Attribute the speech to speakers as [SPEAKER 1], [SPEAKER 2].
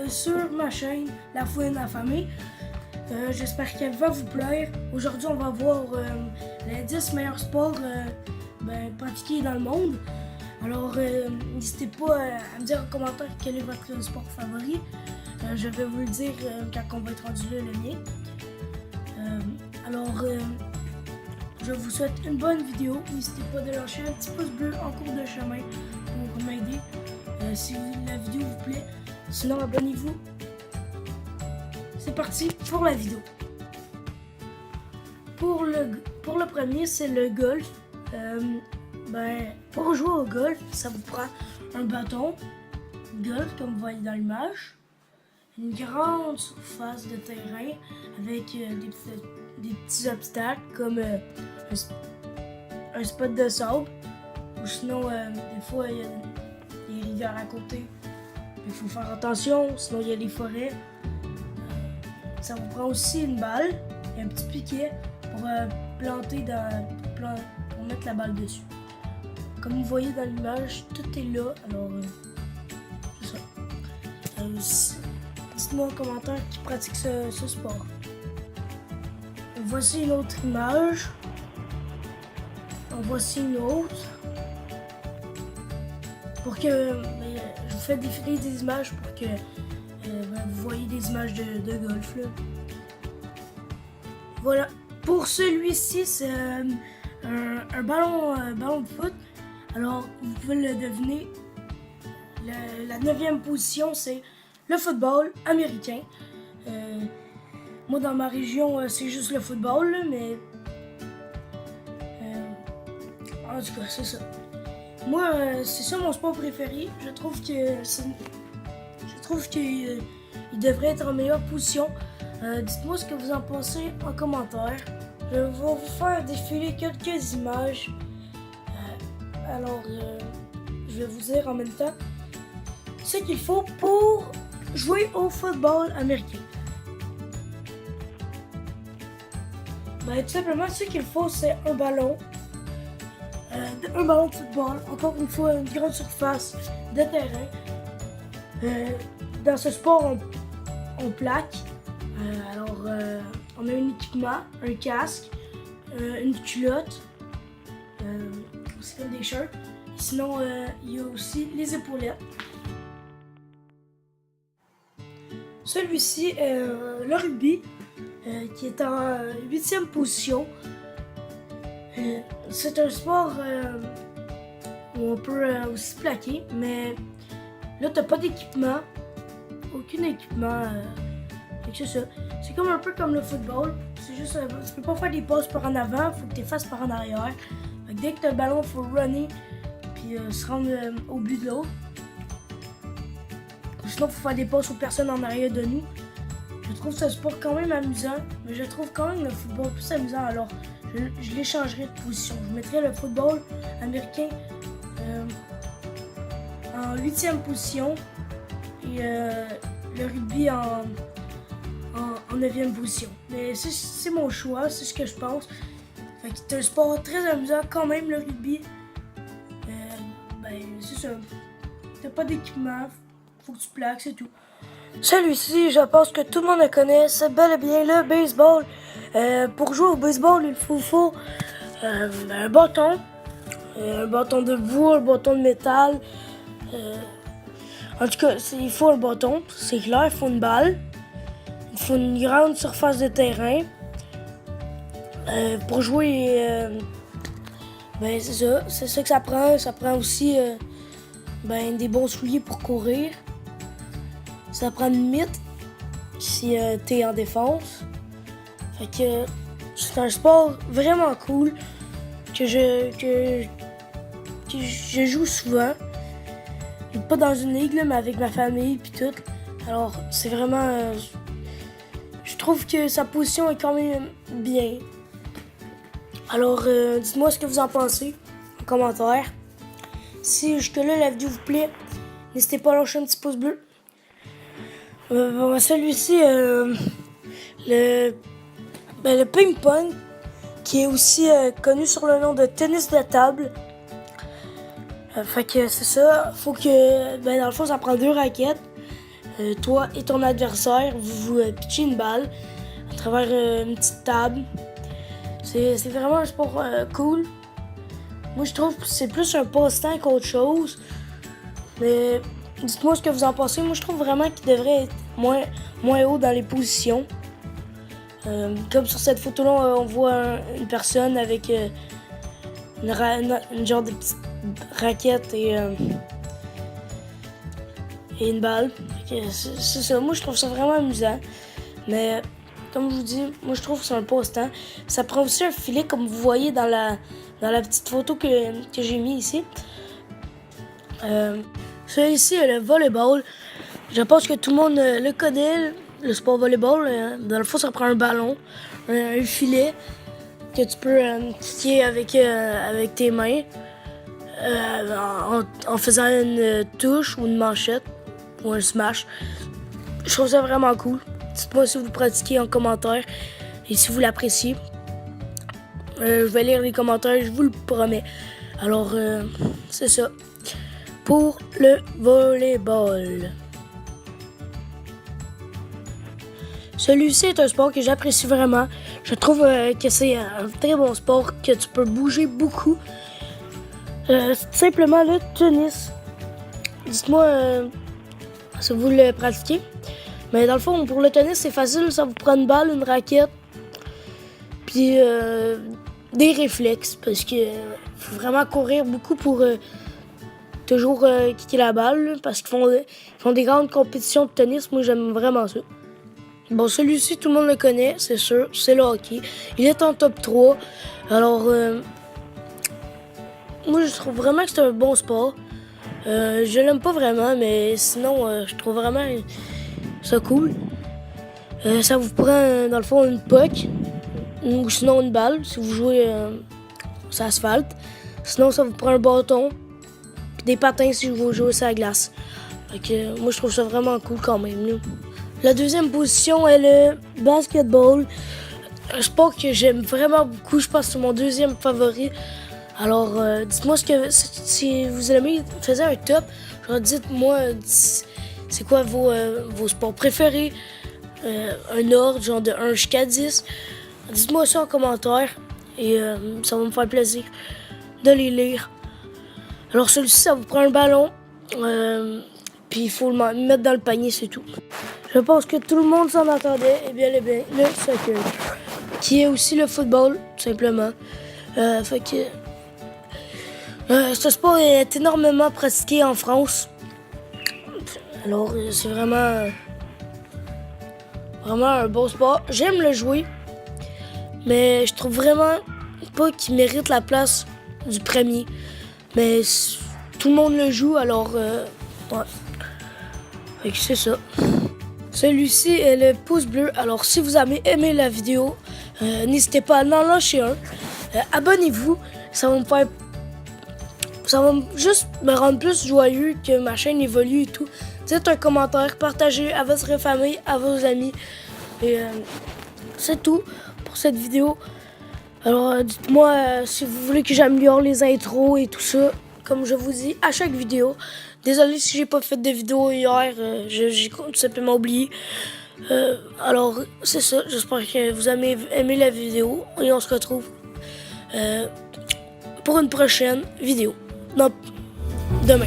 [SPEAKER 1] sur ma chaîne La Fouine Affamée. J'espère qu'elle va vous plaire. Aujourd'hui, on va voir les 10 meilleurs sports pratiqués dans le monde. Alors, n'hésitez pas à me dire en commentaire quel est votre sport favori. Je vais vous le dire quand on va être rendu là, le mien. Je vous souhaite une bonne vidéo. N'hésitez pas de lâcher un petit pouce bleu en cours de chemin pour m'aider si la vidéo vous plaît. Sinon, abonnez-vous. C'est parti pour la vidéo. Pour le premier, c'est le golf. Pour jouer au golf, ça vous prend un bâton golf, comme vous voyez dans l'image, une grande surface de terrain avec des petits obstacles comme un spot de sable, ou sinon, des fois, il y a des rivières à côté. Il faut faire attention, sinon il y a les forêts. Ça vous prend aussi une balle et un petit piquet pour planter pour mettre la balle dessus. Comme vous voyez dans l'image, tout est là, alors c'est ça. Dites-moi en commentaire qui pratique ce sport. Voici une autre image. En voici une autre. Pour que je vous fais défiler des images pour que vous voyez des images de golf là. Voilà. Pour celui-ci, c'est un ballon de foot. Alors, vous pouvez le deviner. La 9e position, c'est le football américain. Moi, dans ma région, c'est juste le football, là, mais en tout cas, c'est ça. Moi, c'est ça mon sport préféré. Je trouve qu'il devrait être en meilleure position. Dites-moi ce que vous en pensez en commentaire. Je vais vous faire défiler quelques images. Je vais vous dire en même temps ce qu'il faut pour jouer au football américain. Tout simplement, ce qu'il faut, c'est un ballon. Un ballon de football, encore une fois, une grande surface de terrain. Dans ce sport, on plaque. On a un équipement, un casque, une culotte, aussi comme des shirts. Sinon, il y a aussi les épaulettes. Celui-ci est le rugby, qui est en 8e position. C'est un sport où on peut aussi plaquer, mais là, t'as pas d'équipement, aucun équipement. C'est ça. C'est comme un peu comme le football. C'est juste, tu peux pas faire des passes par en avant, faut que tu fasses par en arrière. Fait que dès que tu as le ballon, il faut runner puis se rendre au but de l'autre. Sinon, il faut faire des passes aux personnes en arrière de nous. Je trouve ce sport quand même amusant, mais je trouve quand même le football plus amusant. Alors, je l'échangerai de position. Je mettrai le football américain en 8e position et le rugby en 9e position. Mais c'est mon choix, c'est ce que je pense. Fait que c'est un sport très amusant quand même, le rugby. C'est ça. T'as pas d'équipement, faut que tu plaques, c'est tout. Celui-ci, je pense que tout le monde le connaît, c'est bel et bien le baseball. Pour jouer au baseball, il faut un bâton de bois, un bâton de métal. En tout cas, il faut un bâton, c'est clair, il faut une balle. Il faut une grande surface de terrain. Pour jouer, c'est ça que ça prend. Ça prend aussi des bons souliers pour courir. Ça prend une mitte si t'es en défense. Fait que c'est un sport vraiment cool que je joue souvent. Pas dans une ligue, là, mais avec ma famille puis tout. Alors, c'est vraiment... je trouve que sa position est quand même bien. Alors, dites-moi ce que vous en pensez en commentaire. Si jusque-là la vidéo vous plaît, n'hésitez pas à lâcher un petit pouce bleu. Celui-ci, le ping-pong, qui est aussi connu sur le nom de tennis de table. Fait que c'est ça, faut que, dans le fond, ça prend 2 raquettes. toi et ton adversaire, vous pitchez une balle à travers une petite table. C'est vraiment un sport cool. Moi, je trouve que c'est plus un passe-temps qu'autre chose. Mais dites-moi ce que vous en pensez. Moi, je trouve vraiment qu'il devrait être moins haut dans les positions. Comme sur cette photo-là, on voit une personne avec une genre de petite raquette et une balle. C'est ça. Moi, je trouve ça vraiment amusant. Mais comme je vous dis, moi, je trouve que c'est un passe-temps. Ça prend aussi un filet, comme vous voyez dans la petite photo que j'ai mis ici. Celui-ci est le volleyball. Je pense que tout le monde le connaît, le sport volleyball. Dans le fond, ça prend un ballon, un filet que tu peux kicker avec tes mains en faisant une touche ou une manchette ou un smash. Je trouve ça vraiment cool. Dites-moi si vous pratiquez en commentaire et si vous l'appréciez. Je vais lire les commentaires, je vous le promets. Alors, c'est ça. Pour le volleyball. Celui-ci est un sport que j'apprécie vraiment. Je trouve que c'est un très bon sport, que tu peux bouger beaucoup. C'est simplement le tennis. Dites-moi si vous le pratiquez. Mais dans le fond, pour le tennis, c'est facile. Ça vous prend une balle, une raquette, puis des réflexes. Parce que faut vraiment courir beaucoup pour toujours kicker la balle. Parce qu'ils font des grandes compétitions de tennis. Moi, j'aime vraiment ça. Bon, celui-ci, tout le monde le connaît, c'est sûr. C'est le hockey. Il est en top 3. Alors, moi, je trouve vraiment que c'est un bon sport. Je l'aime pas vraiment, mais sinon, je trouve vraiment ça cool. Ça vous prend, dans le fond, une puck ou sinon une balle si vous jouez sur l'asphalte. Sinon, ça vous prend un bâton puis des patins si vous jouez sur la glace. Fait que, moi, je trouve ça vraiment cool quand même. Là. La deuxième position est le basketball. Un sport que j'aime vraiment beaucoup. Je pense que c'est mon deuxième favori. Alors, dites-moi si vous aimez, faisez un top. Genre, dites-moi c'est quoi vos sports préférés. Un ordre, genre de 1 jusqu'à 10. Dites-moi ça en commentaire et ça va me faire plaisir de les lire. Alors, celui-ci, ça vous prend un ballon. Puis il faut le mettre dans le panier, c'est tout. Je pense que tout le monde s'en attendait. Eh bien, le soccer, qui est aussi le football, tout simplement. Fait que ce sport est énormément pratiqué en France. Alors, c'est vraiment un bon sport. J'aime le jouer, mais je trouve vraiment pas qu'il mérite la place du premier. Mais tout le monde le joue, alors ouais. Fait que c'est ça. Celui-ci est le pouce bleu. Alors, si vous avez aimé la vidéo, n'hésitez pas à en lâcher un. Abonnez-vous. Ça va juste me rendre plus joyeux que ma chaîne évolue et tout. Dites un commentaire, partagez à votre famille, à vos amis. Et c'est tout pour cette vidéo. Alors, dites-moi si vous voulez que j'améliore les intros et tout ça. Comme je vous dis à chaque vidéo. Désolé si j'ai pas fait de vidéo hier, j'ai tout simplement oublié. Alors, c'est ça. J'espère que vous avez aimé la vidéo. Et on se retrouve pour une prochaine vidéo. Non, demain.